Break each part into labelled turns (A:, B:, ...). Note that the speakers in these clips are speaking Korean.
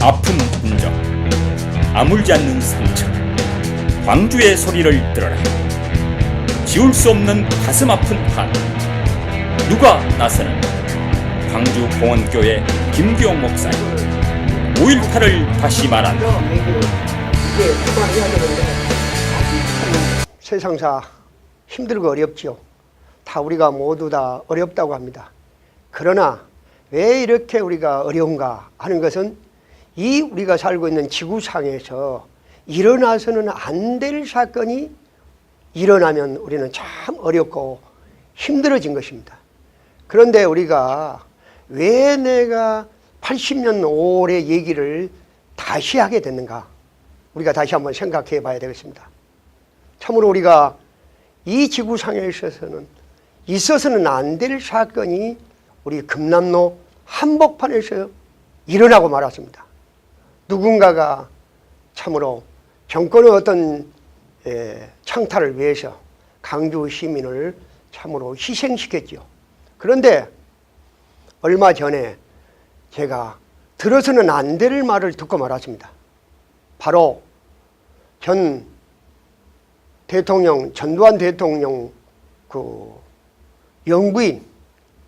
A: 아픈 흔적, 아물지 않는 상처, 광주의 소리를 들어라. 지울 수 없는 가슴 아픈 한. 누가 나서는 광주 봉헌교회 김기용 목사님. 5.18을 다시 말한다.
B: 세상사 힘들고 어렵지요. 다 우리가 모두 다 어렵다고 합니다. 그러나 왜 이렇게 우리가 어려운가 하는 것은 이 우리가 살고 있는 지구상에서 일어나서는 안 될 사건이 일어나면 우리는 참 어렵고 힘들어진 것입니다. 그런데 우리가 왜 내가 80년 5월의 얘기를 다시 하게 됐는가? 우리가 다시 한번 생각해 봐야 되겠습니다. 참으로 우리가 이 지구상에 있어서는 안 될 사건이 우리 금남로 한복판에서 일어나고 말았습니다. 누군가가 참으로 정권의 어떤 창탈을 위해서 광주 시민을 참으로 희생시켰죠. 그런데 얼마 전에 제가 들어서는 안 될 말을 듣고 말았습니다. 바로 전 대통령, 전두환 대통령 그 영부인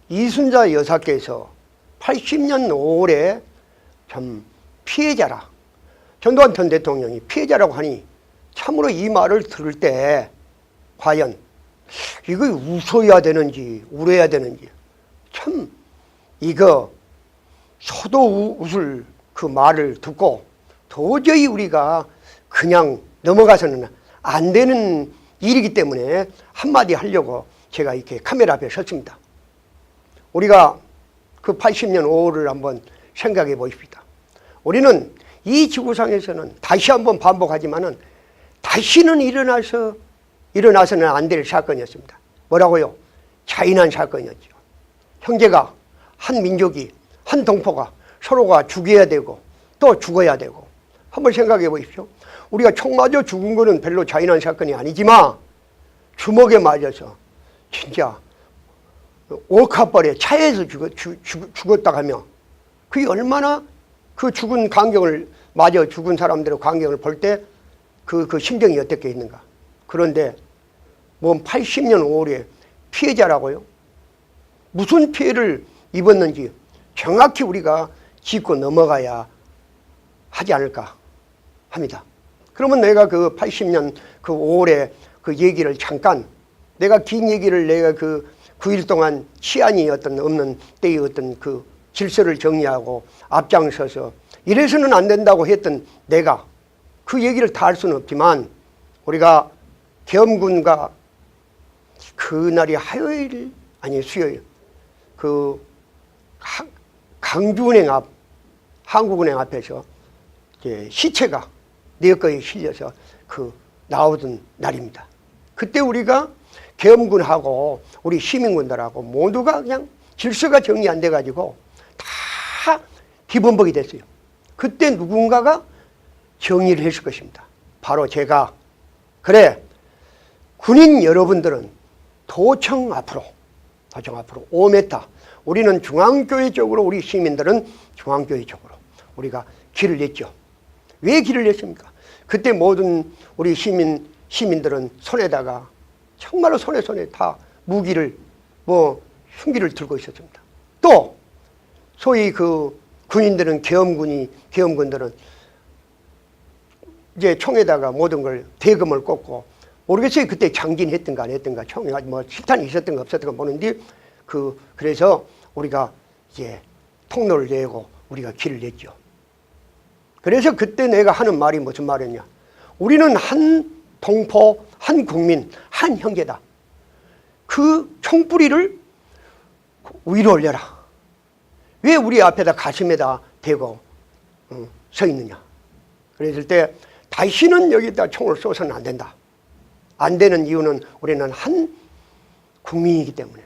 B: 이순자 여사께서 80년 5월에 참 피해자라, 전두환 전 대통령이 피해자라고 하니 참으로 이 말을 들을 때 과연 이거 웃어야 되는지 울어야 되는지, 참 이거 소도 웃을 그 말을 듣고 도저히 우리가 그냥 넘어가서는 안 되는 일이기 때문에 한마디 하려고 제가 이렇게 카메라 앞에 섰습니다. 우리가 그 80년 5월을 한번 생각해 보십시다. 우리는 이 지구상에서는 다시 한번 반복하지만은 다시는 일어나서는 안 될 사건이었습니다. 뭐라고요? 잔인한 사건이었죠. 형제가, 한 민족이, 한 동포가 서로가 죽여야 되고 또 죽어야 되고. 한번 생각해 보십시오. 우리가 총 맞아 죽은 거는 별로 잔인한 사건이 아니지만 주먹에 맞아서 진짜 오카벌에 차에서 죽었다 하면 그게 얼마나 그 죽은 광경을, 맞아 죽은 사람들의 광경을 볼 때 그 심정이 어떻게 있는가. 그런데 뭐 80년 5월에 피해자라고요? 무슨 피해를 입었는지 정확히 우리가 짚고 넘어가야 하지 않을까 합니다. 그러면 내가 그 80년 그 5월에 그 얘기를 잠깐, 내가 긴 얘기를 내가 그 9일 동안 치안이 없는 때의 어떤 그 질서를 정리하고 앞장서서 이래서는 안 된다고 했던 내가 그 얘기를 다 할 수는 없지만, 우리가 계엄군과 그날이 화요일 아니 수요일 그 광주은행 앞, 한국은행 앞에서 이제 시체가 4건에 실려서 그 나오던 날입니다. 그때 우리가 계엄군하고 우리 시민군들하고 모두가 그냥 질서가 정리 안 돼가지고 다 뒤범벅이 됐어요. 그때 누군가가 정리를 했을 것입니다. 바로 제가. 그래, 군인 여러분들은 도청 앞으로 5m, 우리는 중앙교회 쪽으로, 우리 시민들은 중앙교회 쪽으로 우리가 길을 냈죠. 왜 길을 냈습니까? 그때 모든 우리 시민들은 손에다가 정말로 손에 다 무기를, 흉기를 들고 있었습니다. 또 소위 그 군인들은, 계엄군들은 이제 총에다가 모든 걸 대금을 꽂고, 모르겠어요. 그때 장진했던가 안 했던가, 총에 뭐 실탄이 있었던가 없었던가 모르는데, 그래서 우리가 이제 통로를 내고 우리가 길을 냈죠. 그래서 그때 내가 하는 말이 무슨 말이냐. 우리는 한 동포, 한 국민, 한 형제다. 그 총뿌리를 위로 올려라. 왜 우리 앞에다 가슴에다 대고 서 있느냐. 그랬을 때 다시는 여기다 총을 쏘서는 안 된다. 안 되는 이유는 우리는 한 국민이기 때문에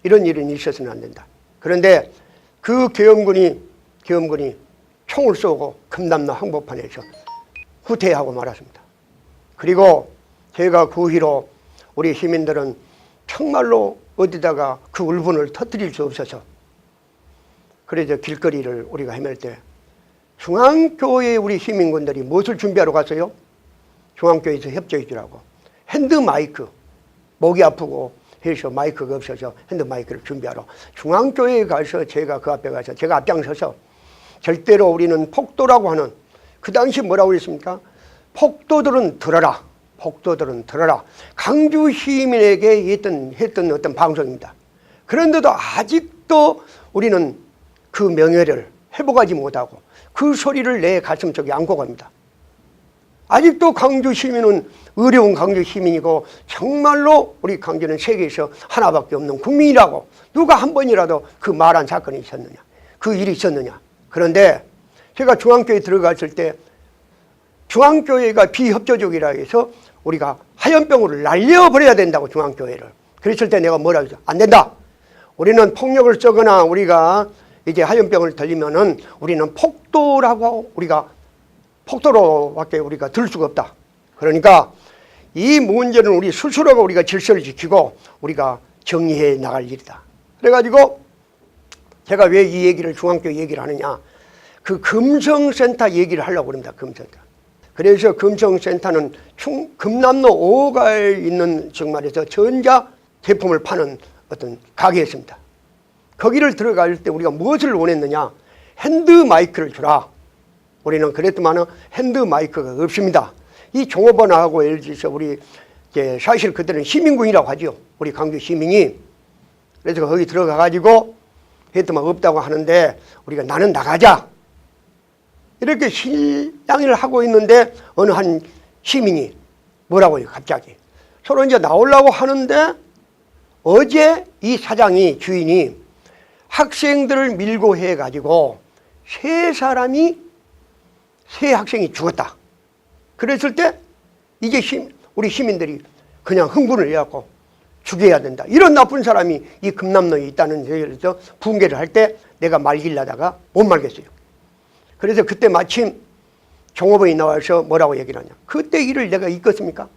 B: 이런 일은 있어서는 안 된다. 그런데 그 계엄군이 총을 쏘고 금남로 한복판에서 후퇴하고 말았습니다. 그리고 제가 그 후로 우리 시민들은 정말로 어디다가 그 울분을 터뜨릴 수 없어서, 그래서 길거리를 우리가 헤맬 때 중앙교회 우리 시민군들이 무엇을 준비하러 갔어요? 중앙교회에서 협조해 주라고 핸드 마이크, 목이 아프고 해서 마이크가 없어서 핸드 마이크를 준비하러 중앙교회에 가서 제가 그 앞에 가서 제가 앞장서서 절대로 우리는 폭도라고 하는, 그 당시 뭐라고 그랬습니까? 폭도들은 들어라, 폭도들은 들어라. 강주 시민에게 했던 어떤 방송입니다. 그런데도 아직도 우리는 그 명예를 회복하지 못하고 그 소리를 내 가슴 속에 안고 갑니다. 아직도 강주 시민은 어려운 강주 시민이고 정말로 우리 강주는 세계에서 하나밖에 없는 국민이라고 누가 한 번이라도 그 말한 사건이 있었느냐, 그 일이 있었느냐. 그런데 제가 중앙교회에 들어갔을 때 중앙교회가 비협조적이라 해서 우리가 하얀병으로 날려버려야 된다고, 중앙교회를. 그랬을 때 내가 뭐라고 했어? 안 된다. 우리는 폭력을 쓰거나 우리가 이제 하얀병을 들리면은 우리는 폭도라고, 우리가 폭도로밖에 우리가 들 수가 없다. 그러니까 이 문제는 우리 스스로가 우리가 질서를 지키고 우리가 정리해 나갈 일이다. 그래가지고 제가 왜 이 얘기를 중앙교회 얘기를 하느냐, 그 금성센터 얘기를 하려고 합니다. 금성센터. 그래서 금성센터는 금남로 5가에 있는 정말에서 전자 제품을 파는 어떤 가게였습니다. 거기를 들어갈 때 우리가 무엇을 원했느냐, 핸드 마이크를 주라. 우리는 그랬더만 핸드 마이크가 없습니다. 이 종업원하고 예를 들어서 우리 사실 그들은 시민군이라고 하죠. 우리 강주 시민이. 그래서 거기 들어가 가지고 했더만 없다고 하는데 우리가 나는 나가자 이렇게 실랑이를 하고 있는데 어느 한 시민이 뭐라고 해요? 갑자기 서로 이제 나오려고 하는데 어제 이 사장이, 주인이 학생들을 밀고 해가지고 세 학생이 죽었다. 그랬을 때 이제 우리 시민들이 그냥 흥분을 해갖고 죽여야 된다. 이런 나쁜 사람이 이 금남로에 있다는 데서 붕괴를 할 때 내가 말리려다가 못 말겠어요. 그래서 그때 마침 종업원이 나와서 뭐라고 얘기를 하냐. 그때 일을 내가 잊겠습니까?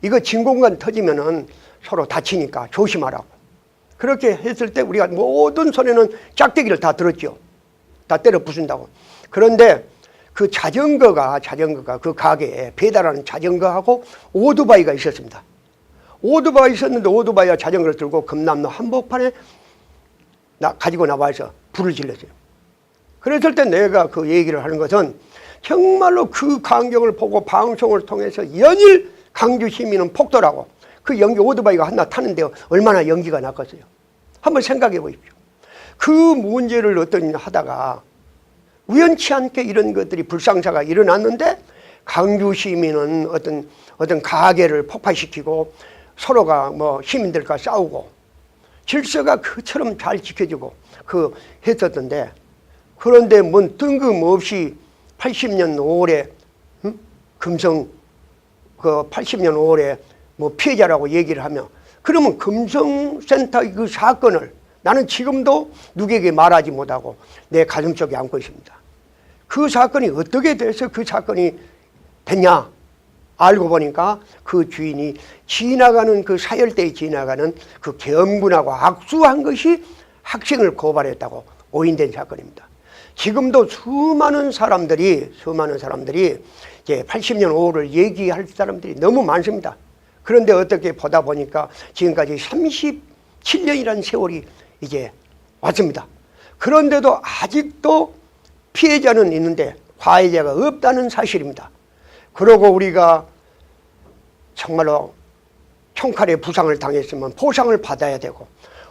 B: 이거 진공관 터지면은 서로 다치니까 조심하라고. 그렇게 했을 때 우리가 모든 손에는 짝대기를 다 들었죠. 다 때려 부순다고. 그런데 그 자전거가 그 가게에 배달하는 자전거하고 오토바이가 있었습니다. 오토바이 있었는데 오토바이와 자전거를 들고 금남로 한복판에 가지고 나와서 불을 질렀어요. 그랬을 때 내가 그 얘기를 하는 것은 정말로 그 광경을 보고 방송을 통해서 연일 강주 시민은 폭도라고, 그 연기 오토바이가 하나 타는데 얼마나 연기가 났겠어요. 한번 생각해 보십시오. 그 문제를 어떤 하다가 우연치 않게 이런 것들이 불상사가 일어났는데 강주 시민은 어떤 가게를 폭파시키고 서로가 뭐 시민들과 싸우고 질서가 그처럼 잘 지켜지고 했었던데, 그런데 뭔 뜬금없이 80년 5월에 금성 80년 5월에 뭐 피해자라고 얘기를 하며, 그러면 금성센터 그 사건을 나는 지금도 누구에게 말하지 못하고 내 가슴속에 안고 있습니다. 그 사건이 어떻게 돼서 그 사건이 됐냐, 알고 보니까 그 주인이 지나가는 그 사열대에 지나가는 그 경군하고 악수한 것이 학생을 고발했다고 오인된 사건입니다. 지금도 수많은 사람들이 이제 80년 5월을 얘기할 사람들이 너무 많습니다. 그런데 어떻게 보다 보니까 지금까지 37년이라는 세월이 이제 왔습니다. 그런데도 아직도 피해자는 있는데 가해자가 없다는 사실입니다. 그러고 우리가 정말로 총칼에 부상을 당했으면 보상을 받아야 되고,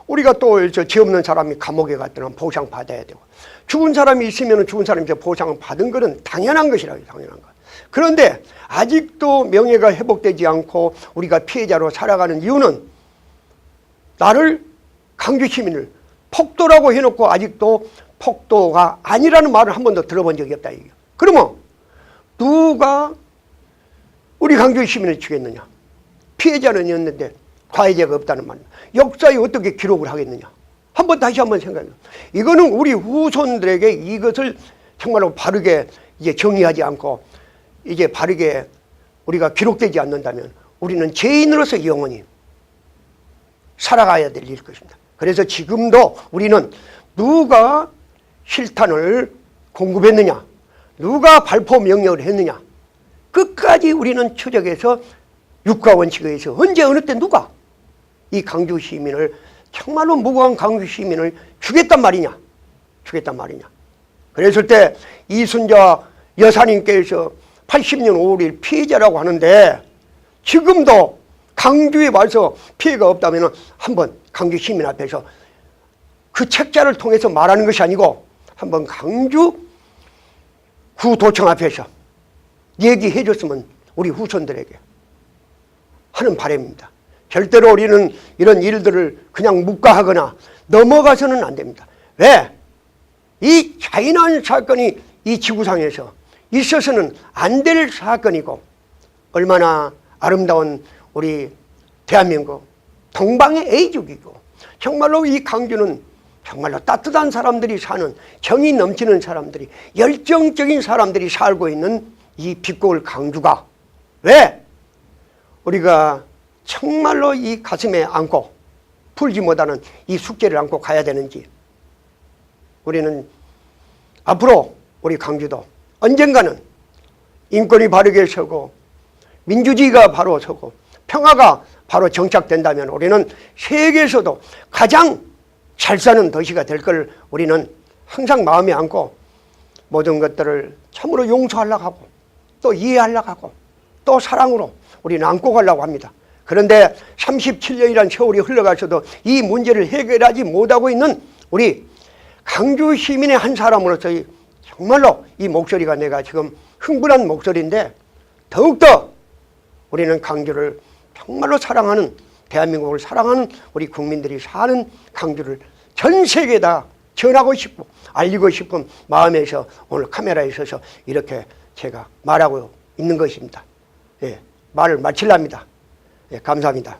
B: 우리가 또 죄 없는 사람이 감옥에 갔더니 보상 받아야 되고, 죽은 사람이 있으면 죽은 사람한테 보상을 받은 것은 당연한 것이라고, 당연한 것. 그런데 아직도 명예가 회복되지 않고 우리가 피해자로 살아가는 이유는 나를, 강주 시민을 폭도라고 해놓고 아직도 폭도가 아니라는 말을 한 번도 들어본 적이 없다 이게. 그러면 누가 우리 강주 시민을 죽였느냐? 피해자는 있는데 가해자가 없다는 말입니다. 역사에 어떻게 기록을 하겠느냐? 다시 한번 생각해요. 이거는 우리 후손들에게 이것을 정말로 바르게 이제 정리하지 않고 이제 바르게 우리가 기록되지 않는다면 우리는 죄인으로서 영원히 살아가야 될 일일 것입니다. 그래서 지금도 우리는 누가 실탄을 공급했느냐, 누가 발포 명령을 했느냐? 끝까지 우리는 추적해서 육가원칙에 의해서 언제 어느 때 누가 이 강주 시민을 정말로 무고한 강주 시민을 죽였단 말이냐? 죽였단 말이냐? 그랬을 때 이순자 여사님께서 80년 5월 피해자라고 하는데 지금도 강주에 와서 피해가 없다면 한번 강주 시민 앞에서 그 책자를 통해서 말하는 것이 아니고 한번 강주 구도청 앞에서 얘기해 줬으면 우리 후손들에게 하는 바람입니다. 절대로 우리는 이런 일들을 그냥 묵과하거나 넘어가서는 안 됩니다. 왜? 이 잔인한 사건이 이 지구상에서 있어서는 안 될 사건이고 얼마나 아름다운 우리 대한민국 동방의 A족이고 정말로 이 강주는 정말로 따뜻한 사람들이 사는 정이 넘치는 사람들이 열정적인 사람들이 살고 있는 이 빛고울 강주가 왜 우리가 정말로 이 가슴에 안고 풀지 못하는 이 숙제를 안고 가야 되는지 우리는 앞으로 우리 강주도 언젠가는 인권이 바르게 서고 민주주의가 바로 서고 평화가 바로 정착된다면 우리는 세계에서도 가장 잘 사는 도시가 될 걸 우리는 항상 마음에 안고 모든 것들을 참으로 용서하려고 하고 또 이해하려고 하고 또 사랑으로 우리는 안고 가려고 합니다. 그런데 37년이란 세월이 흘러가서도 이 문제를 해결하지 못하고 있는 우리 강주 시민의 한 사람으로서 정말로 이 목소리가 내가 지금 흥분한 목소리인데 더욱더 우리는 강주를 정말로 사랑하는 대한민국을 사랑하는 우리 국민들이 사는 강주를 전 세계에다 전하고 싶고 알리고 싶은 마음에서 오늘 카메라에 서서 이렇게 제가 말하고 있는 것입니다. 예, 말을 마치랍니다. 예, 감사합니다.